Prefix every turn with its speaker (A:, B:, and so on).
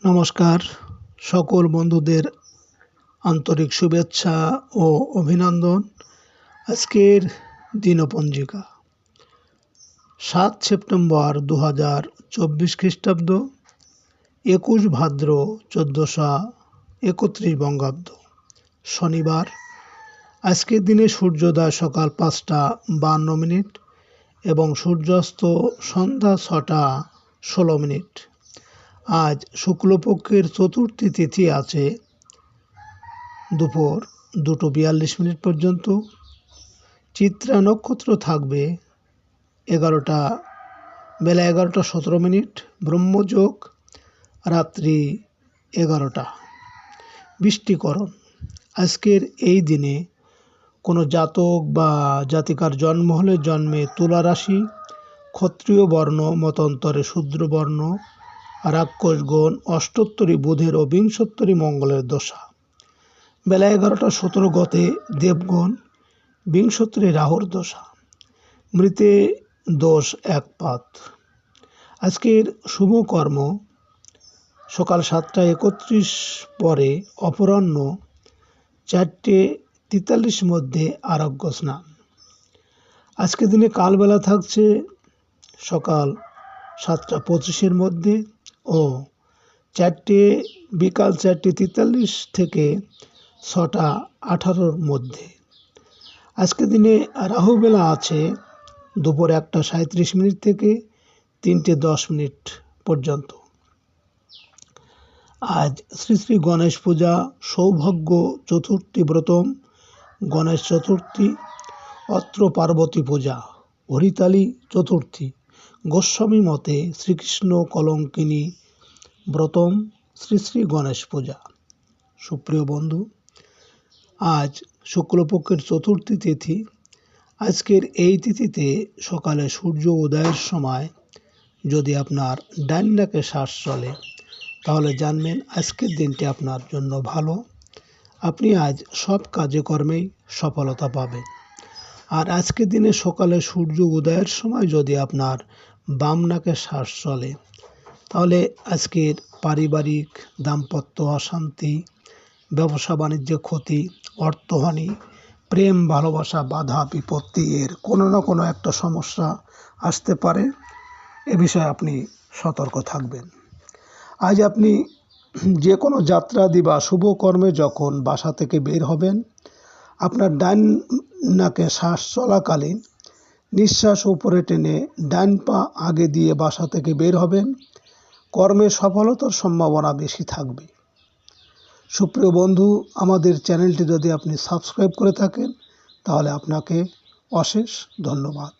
A: নমস্কার, সকল বন্ধুদের আন্তরিক শুভেচ্ছা ও অভিনন্দন। আজকের দিনপঞ্জিকা ৭ সেপ্টেম্বর ২০২৪ খ্রিস্টাব্দ, ২১ ভাদ্র ১৪৩১ বঙ্গাব্দ, শনিবার। আজকের দিনে সূর্যোদয় সকাল ৫টা ৫২ এবং সূর্যাস্ত সন্ধ্যা ৬টা ১৬। আজ শুক্লপক্ষের চতুর্থী তিথি আছে দুপুর ২টা ৪২ পর্যন্ত। চিত্রা নক্ষত্র থাকবে বেলা ১১টা ১৭। ব্রহ্মযোগ রাত্রি ১১টা। বৃষ্টিকরণ। আজকের এই দিনে কোনো জাতক বা জাতিকার জন্ম হলে জন্মে তুলা রাশি, ক্ষত্রিয় বর্ণ, মতান্তরে শূদ্র বর্ণ, রাক্ষসগণ, অষ্টোত্তরী বুধের ও বিংশোত্তরী মঙ্গলের দশা। বেলা ১১টা ১৭ গতে দেবগণ, বিংশোত্তরী রাহুর দশা। মৃতে দোষ একপাত। আজকের শুভ কর্ম সকাল ৭টা ৩১ পরে অপরাহ্ন ৪টে ৪৩ মধ্যে আরোগ্য স্নান। আজকের দিনে কালবেলা থাকছে সকাল ৭টা ২৫ মধ্যে ও বিকাল ৪টে ৪৩ থেকে ৬টা ১৮ মধ্যে। আজকের দিনে রাহুবেলা আছে দুপুর ১টা ৩৭ থেকে ৩টে ১০ পর্যন্ত। আজ শ্রী শ্রী গণেশ পূজা, সৌভাগ্য চতুর্থী ব্রতম, গণেশ চতুর্থী, অত্র পার্বতী পূজা, হরিতালী চতুর্থী, গোস্বামী মতে শ্রীকৃষ্ণ কলঙ্কিনী ব্রতম, শ্রী শ্রী গণেশ পূজা। সুপ্রিয় বন্ধু, আজ শুক্লপক্ষের চতুর্থী তিথি। আজকের এই তিথিতে সকালে সূর্য উদয়ের সময় যদি আপনার ডান নাকে শ্বাস চলে, তাহলে জানবেন আজকের দিনটি আপনার জন্য ভালো। আপনি আজ সব কাজে কর্মেই সফলতা পাবেন। আর আজকের দিনে সকালে সূর্য উদয়ের সময় যদি আপনার বাম নাকে শ্বাস চলে, তাহলে আজকের পারিবারিক দাম্পত্য অশান্তি, ব্যবসা বাণিজ্যে ক্ষতি, অর্থহানি, প্রেম ভালোবাসা বাধা বিপত্তি, এর কোনো না কোনো একটা সমস্যা আসতে পারে। এ বিষয়ে আপনি সতর্ক থাকবেন। আজ আপনি যে কোনো যাত্রাদি বা শুভ কর্মে যখন বাসা থেকে বের হবেন, আপনার ডান নাকে শ্বাস চলাকালীন নিঃশ্বাস উপরে টেনে ডান পা আগে দিয়ে বাসা থেকে বের হবেন। কর্মে সফলতার সম্ভাবনা বেশি থাকবে। সুপ্রিয় বন্ধু, আমাদের চ্যানেলটি যদি আপনি সাবস্ক্রাইব করে থাকেন, তাহলে আপনাকে অশেষ ধন্যবাদ।